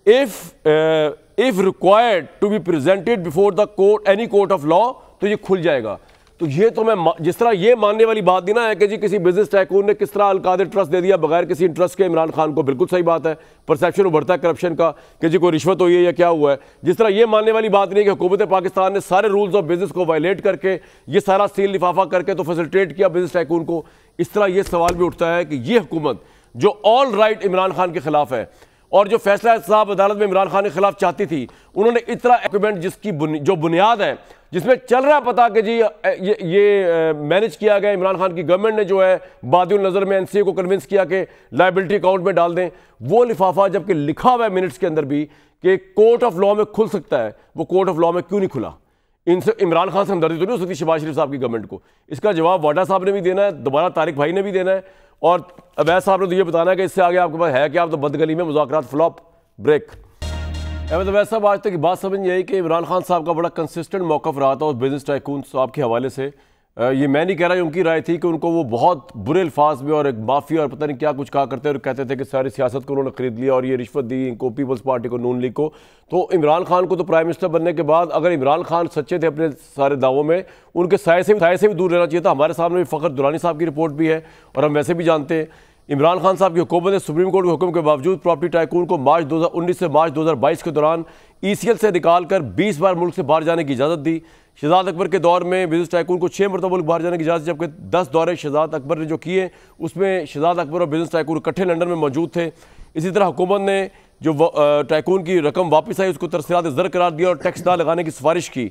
if required to be presented before the court any court of law تو یہ کھل جائے گا۔ تو یہ تو میں جس طرح یہ ماننے والی بات نہیں نا ہے کہ جی کسی بزنس ٹائکون نے کس طرح القادر ٹرسٹ دے دیا بغیر کسی انٹرسٹ کے عمران خان کو، بالکل صحیح بات ہے، پرسیپشن ابھرتا ہے کرپشن کا کہ جی کوئی رشوت ہوئی ہے یا کیا ہوا ہے. جس طرح یہ ماننے والی بات نہیں کہ حکومت پاکستان نے سارے رولز آف بزنس کو وائلیٹ کر کے یہ سارا سیل لفافہ کر کے تو فیسلٹیٹ کیا بزنس ٹائکون کو. اس طرح یہ سوال بھی اٹھتا ہے کہ یہ حکومت جو آل رائٹ عمران خان کے خلاف ہے اور جو فیصلہ احتساب عدالت میں عمران خان کے خلاف چاہتی تھی، انہوں نے اتنا ایکوپمنٹ جس کی جو بنیاد ہے جس میں چل رہا پتا کہ جی یہ مینج کیا گیا عمران خان کی گورنمنٹ نے جو ہے بادی النظر میں این سی اے کو کنونس کیا کہ لائبلٹی اکاؤنٹ میں ڈال دیں، وہ لفافہ جبکہ لکھا ہوا ہے منٹس کے اندر بھی کہ کورٹ آف لاء میں کھل سکتا ہے، وہ کورٹ آف لاء میں کیوں نہیں کھلا؟ ان سے عمران خان سے ہمدردی تو نہیں ہو سکتی شہباز شریف صاحب کی گورنمنٹ کو. اس کا جواب واڈا صاحب نے بھی دینا ہے، دوبارہ طارق بھائی نے بھی دینا ہے، اور عبید صاحب نے تو یہ بتانا ہے کہ اس سے آگے آپ کے پاس ہے کہ آپ تو بدگلی میں مذاکرات فلاپ بریک. احمد عبید صاحب آج تک کی بات سمجھ نہیں آئی کہ عمران خان صاحب کا بڑا کنسسٹنٹ موقف رہا تھا اس بزنس ٹائکون صاحب کے حوالے سے. یہ میں نہیں کہہ رہا، ان کی رائے تھی کہ ان کو وہ بہت برے الفاظ میں اور ایک مافیا اور پتہ نہیں کیا کچھ کہا کرتے اور کہتے تھے کہ ساری سیاست کو انہوں نے خرید لیا اور یہ رشوت دی ان کو، پیپلز پارٹی کو، نون لیگ کو. تو عمران خان کو تو پرائم منسٹر بننے کے بعد اگر عمران خان سچے تھے اپنے سارے دعووں میں، ان کے سائے سے بھی دور رہنا چاہیے تھا. ہمارے سامنے بھی فخر درانی صاحب کی رپورٹ بھی ہے اور ہم ویسے بھی جانتے ہیں عمران خان صاحب کی حکومت نے سپریم کورٹ کے حکم کے باوجود پراپرٹی ٹائکون کو مارچ 2019 سے مارچ 2022 کے دوران ای سی ایل سے نکال کر 20 بار ملک سے باہر جانے کی اجازت دی. شہزاد اکبر کے دور میں بزنس ٹائکون کو 6 مرتبہ ملک باہر جانے کی اجازت، جبکہ 10 دورے شہزاد اکبر نے جو کیے اس میں شہزاد اکبر اور بزنس ٹائکون اکٹھے لنڈن میں موجود تھے. اسی طرح حکومت نے جو ٹائکون کی رقم واپس آئی اس کو ترسیلات زر قرار دیا اور ٹیکس نہ لگانے کی سفارش کی،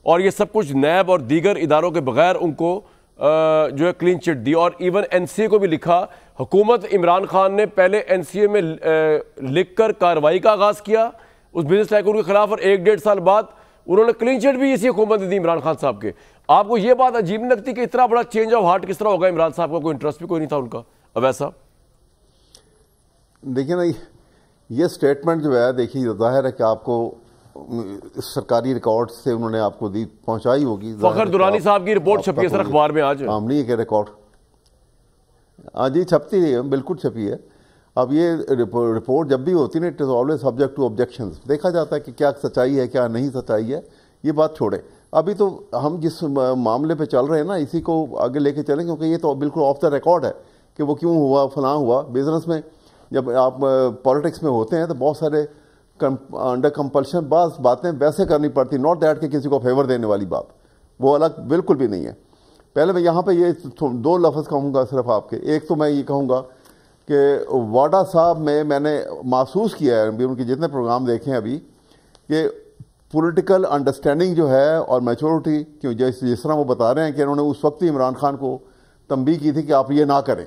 اور یہ سب کچھ نیب اور دیگر اداروں کے بغیر ان کو جو ہے کلین چٹ دی. اور ایون این سی اے کو بھی لکھا، حکومت عمران خان نے پہلے این سی اے میں لکھ کر کارروائی کا آغاز کیا اس بزنس ٹائکون کے خلاف، اور 1-1.5 سال بعد انہوں نے کلین چٹ بھی اسی حکومت نے دی عمران خان صاحب کے. آپ کو یہ بات عجیب نہیں لگتی کہ اتنا بڑا چینج آف ہارٹ کس طرح ہوگا؟ عمران صاحب کا کوئی انٹرسٹ بھی کوئی نہیں تھا ان کا. عبید صاحب دیکھیں نا، یہ سٹیٹمنٹ جو ہے دیکھیے ظاہر ہے کہ آپ کو سرکاری ریکارڈ سے انہوں نے آپ کو دی پہنچائی ہوگی. فخر درانی صاحب کی رپورٹ چھپی ہے سر اخبار میں آج. عام نہیں ہے کہ ریکارڈ، ہاں جی چھپتی ہے، بالکل چھپی ہے. اب یہ رپورٹ جب بھی ہوتی ہے it is always subject to objections, دیکھا جاتا ہے کہ کیا سچائی ہے کیا نہیں سچائی ہے. یہ بات چھوڑے، ابھی تو ہم جس معاملے پہ چل رہے ہیں نا اسی کو آگے لے کے چلیں، کیونکہ یہ تو بالکل آف دا ریکارڈ ہے کہ وہ کیوں ہوا فلاں ہوا. بزنس میں جب آپ پالیٹکس میں ہوتے ہیں تو بہت سارے انڈر کمپلشن بعض باتیں ویسے کرنی پڑتی، ناٹ دیٹ کہ کسی کو فیور دینے والی بات، وہ الگ بالکل بھی نہیں ہے. پہلے میں یہاں پہ یہ 2 لفظ کہوں گا صرف آپ کے. ایک تو میں یہ کہوں گا کہ واڈا صاحب میں نے محسوس کیا ہے ان کے جتنے پروگرام دیکھے ہیں ابھی کہ پولیٹیکل انڈرسٹینڈنگ جو ہے اور میچورٹی، کہ جس طرح وہ بتا رہے ہیں کہ انہوں نے اس وقت ہی عمران خان کو تنبیہ کی تھی کہ آپ یہ نہ کریں.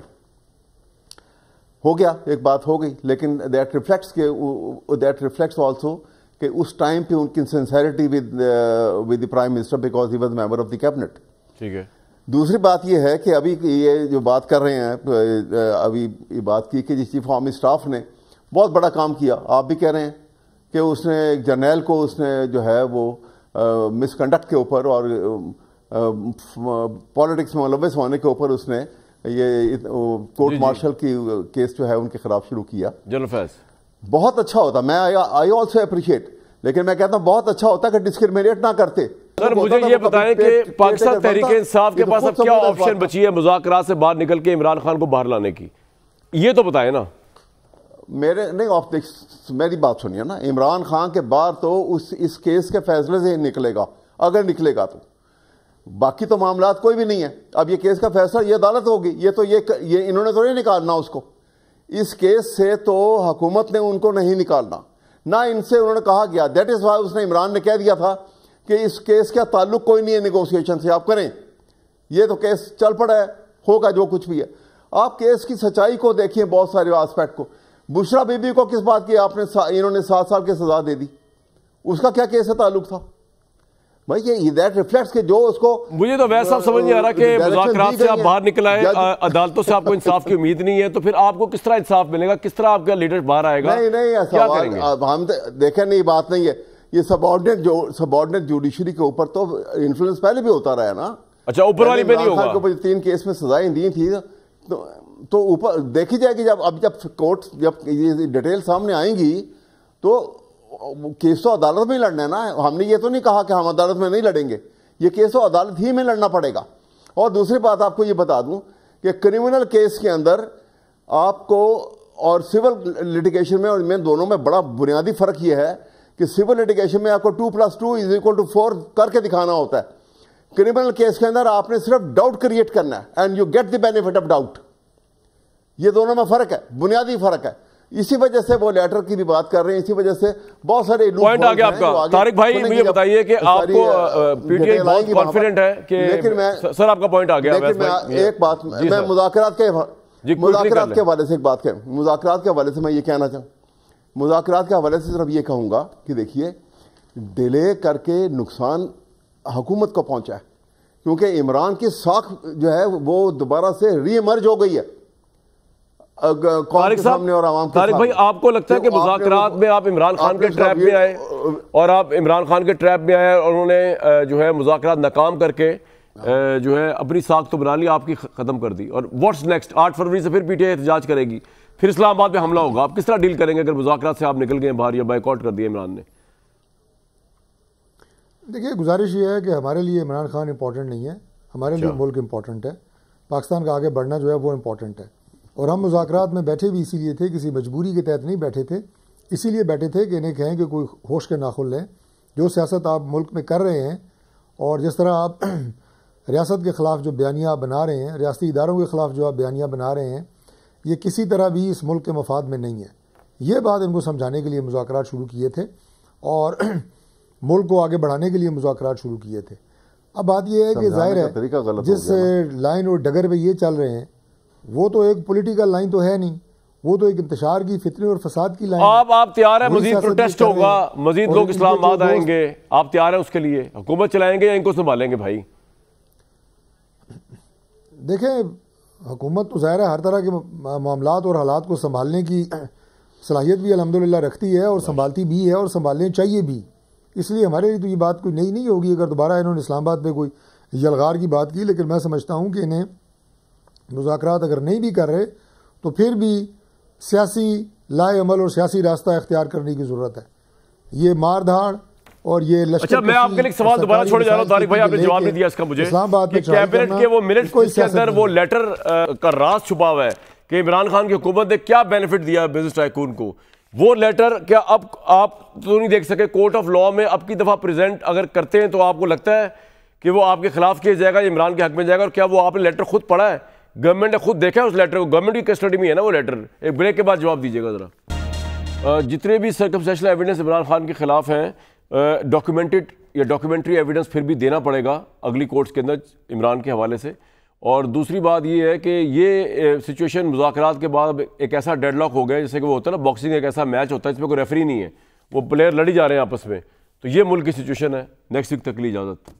ہو گیا، ایک بات ہو گئی، لیکن دیٹ ریفلیکٹس آلسو کہ اس ٹائم پہ ان کی sincerity with the prime minister because he was member of the cabinet. ٹھیک ہے. دوسری بات یہ ہے کہ ابھی یہ جو بات کر رہے ہیں، ابھی یہ بات کی کہ جس چیف آرمی اسٹاف نے بہت بڑا کام کیا، آپ بھی کہہ رہے ہیں کہ اس نے ایک جرنیل کو اس نے جو ہے وہ مس کنڈکٹ کے اوپر اور پالیٹکس میں ملوث ہونے کے اوپر اس نے یہ کورٹ مارشل کی کیس جو ہے ان کے خلاف شروع کیا. جنرل فیض بہت اچھا ہوتا، میں آئی آلسو اپریشیٹ، لیکن میں کہتا ہوں بہت اچھا ہوتا کہ ڈسکریمنیٹ نہ کرتے. سر مجھے یہ بتائیں کہ پاکستان تحریک انصاف کے پاس اب کیا آپشن بچی ہے مذاکرات سے باہر نکل کے عمران خان کو باہر لانے کی؟ یہ تو بتائیں نا. میری بات سنیے نا، عمران خان کے باہر تو اس کیس کے فیصلے سے نکلے گا، اگر نکلے گا تو باقی تو معاملات کوئی بھی نہیں ہے. اب یہ کیس کا فیصلہ یہ عدالت ہوگی، یہ انہوں نے تو نہیں نکالنا اس کو. اس کیس سے تو حکومت نے ان کو نہیں نکالنا، نہ ان سے انہوں نے کہا گیا. دیٹ از وائی اس نے عمران نے کہہ دیا تھا کہ اس کیس کا تعلق کوئی نہیں ہے نیگوسیشن سے، آپ کریں، یہ تو کیس چل پڑا ہے، ہوگا جو کچھ بھی ہے. آپ کیس کی سچائی کو دیکھیے، بہت سارے آسپیکٹ کو. بشرا بی بی کو کس بات کی انہوں نے 7 سال کی سزا دے دی، اس کا کیا کیس سے تعلق تھا بھائی؟ یہ دیٹ ریفلیکٹس کہ جو اس کو، مجھے تو ویسا سمجھ نہیں آ رہا کہ مذاکرات سے آپ باہر نکل آئے، عدالتوں سے آپ کو انصاف کی امید نہیں ہے، تو پھر آپ کو کس طرح انصاف ملے گا؟ کس طرح آپ کا لیڈر باہر آئے گا؟ نہیں ایسا ہم دیکھیں نہیں، بات نہیں ہے. یہ سبارڈینیٹ جوڈیشری کے اوپر تو انفلوئنس پہلے بھی ہوتا رہا ہے نا. اچھا، اوپر والی پہ نہیں ہوگا. 3 کیس میں سزائیں دی تھی تو اوپر دیکھی جائے گی. جب کورٹ جب یہ ڈیٹیل سامنے آئیں گی تو کیس تو عدالت میں ہی لڑنا ہے نا. ہم نے یہ تو نہیں کہا کہ ہم عدالت میں نہیں لڑیں گے. یہ کیس تو عدالت ہی میں لڑنا پڑے گا. اور دوسری بات آپ کو یہ بتا دوں کہ کرمنل کیس کے اندر آپ کو اور سول لٹیگیشن میں اور میں دونوں میں بڑا بنیادی فرق یہ ہے کہ سول لٹیگیشن میں آپ کو 2+2=4 کر کے دکھانا ہوتا ہے. کرمنل کیس کے اندر آپ نے صرف ڈاؤٹ کریٹ کرنا ہے and you get the benefit of doubt. یہ دونوں میں فرق ہے, بنیادی فرق ہے. اسی وجہ سے وہ لیٹر کی بھی بات کر رہے ہیں, اسی وجہ سے بہت سارے پوائنٹ آ گیا آپ کا. طارق بھائی مجھے بتائیے کہ آپ کو پی ٹی آئی بہت کانفیڈنٹ ہے کہ سر آپ کا پوائنٹ آ گیا. لیکن میں ایک بات میں مذاکرات کے حوالے سے ایک بات کروں, مذاکرات کے حوالے سے میں یہ کہنا چاہوں, مذاکرات کے حوالے سے صرف یہ کہوں گا کہ دیکھیے ڈیلے کر کے نقصان حکومت کو پہنچا ہے, کیونکہ عمران کی ساکھ جو ہے وہ دوبارہ سے ری ایمرج ہو گئی ہے طارق بھائی. آپ کو لگتا ہے کہ مذاکرات میں آپ عمران خان کے ٹریپ میں آئے اور آپ عمران خان کے ٹریپ میں آئے اور انہوں نے جو ہے مذاکرات ناکام کر کے جو ہے اپنی ساکھ تو بنا لی, آپ کی ختم کر دی, اور واٹس نیکسٹ 8 فروری سے پھر پی ٹی آئی احتجاج کرے گی, پھر اسلام آباد پہ حملہ ہوگا. آپ کس طرح ڈیل کریں گے اگر مذاکرات سے آپ نکل گئے باہر یا بائیکاٹ کر دیا عمران نے؟ دیکھیے گزارش یہ ہے کہ ہمارے لیے عمران خان امپورٹنٹ نہیں ہے, ہمارے لیے ملک امپورٹنٹ ہے, پاکستان کا آگے بڑھنا جو ہے وہ امپورٹنٹ ہے. اور ہم مذاکرات میں بیٹھے بھی اسی لیے تھے, کسی مجبوری کے تحت نہیں بیٹھے تھے, اسی لیے بیٹھے تھے کہ انہیں کہیں کہ کوئی ہوش کے ناخن لیں. جو سیاست آپ ملک میں کر رہے ہیں اور جس طرح آپ ریاست کے خلاف جو بیانیہ بنا رہے ہیں, ریاستی اداروں کے خلاف جو آپ بیانیہ بنا رہے ہیں, یہ کسی طرح بھی اس ملک کے مفاد میں نہیں ہے. یہ بات ان کو سمجھانے کے لیے مذاکرات شروع کیے تھے اور ملک کو آگے بڑھانے کے لیے مذاکرات شروع کیے تھے. اب بات یہ ہے کہ ظاہر ہے جس لائن اور ڈگر پہ یہ چل رہے ہیں وہ تو ایک پولیٹیکل لائن تو ہے نہیں, وہ تو ایک انتشار کی, فتنے اور فساد کی لائن. آپ تیار ہیں مزید پروٹیسٹ ہوگا, مزید لوگ اسلام آباد آئیں گے, آپ تیار ہیں اس کے لیے؟ حکومت چلائیں گے یا ان کو سنبھالیں گے بھائی؟ دیکھیں حکومت تو ظاہر ہے ہر طرح کے معاملات اور حالات کو سنبھالنے کی صلاحیت بھی الحمدللہ رکھتی ہے اور سنبھالتی بھی ہے اور سنبھالنے چاہیے بھی. اس لیے ہمارے لیے تو یہ بات کوئی نئی نہیں ہوگی اگر دوبارہ انہوں نے اسلام آباد پہ کوئی یلغار کی بات کی. لیکن میں سمجھتا ہوں کہ انہیں مذاکرات اگر نہیں بھی کر رہے تو پھر بھی سیاسی لائے عمل اور سیاسی راستہ اختیار کرنے کی ضرورت ہے. یہ مار دھاڑ اور یہ لشکر. اچھا میں آپ کے لیے سوال دوبارہ چھوڑے جا رہا ہوں طارق بھائی, آپ نے جواب نہیں دیا اس کا مجھے, کہ کیبنٹ کے وہ منٹس کے اندر وہ لیٹر کا راز چھپا ہوا ہے کہ عمران خان کی حکومت نے کیا بینیفٹ دیا بزنس ٹائکون کو. وہ لیٹر کیا اب آپ تو نہیں دیکھ سکے, کورٹ آف لا میں اب کی دفعہ پریزنٹ اگر کرتے ہیں تو آپ کو لگتا ہے کہ وہ آپ کے خلاف کیا جائے گا, عمران کے حق میں جائے گا؟ اور کیا وہ آپ نے لیٹر خود پڑھا ہے, گورنمنٹ نے خود دیکھا ہے اس لیٹر کو؟ گورنمنٹ کی کسٹڈی میں ہے نا وہ لیٹر. ایک بریک کے بعد جواب دیجیے گا ذرا. جتنے بھی سرکمسٹیشنل ایویڈنس عمران خان کے خلاف ہیں, ڈاکیومنٹڈ یا ڈاکیومنٹری ایویڈنس پھر بھی دینا پڑے گا اگلی کورٹس کے اندر عمران کے حوالے سے. اور دوسری بات یہ ہے کہ یہ سچویشن مذاکرات کے بعد ایک ایسا ڈیڈ لاک ہو گیا جیسے کہ وہ ہوتا ہے نا باکسنگ, ایک ایسا میچ ہوتا ہے جس میں کوئی ریفری نہیں ہے, وہ پلیئر لڑی جا رہے ہیں آپس میں. تو یہ ملک کی سچویشن ہے. نیکسٹ ویک تک کے لیے اجازت.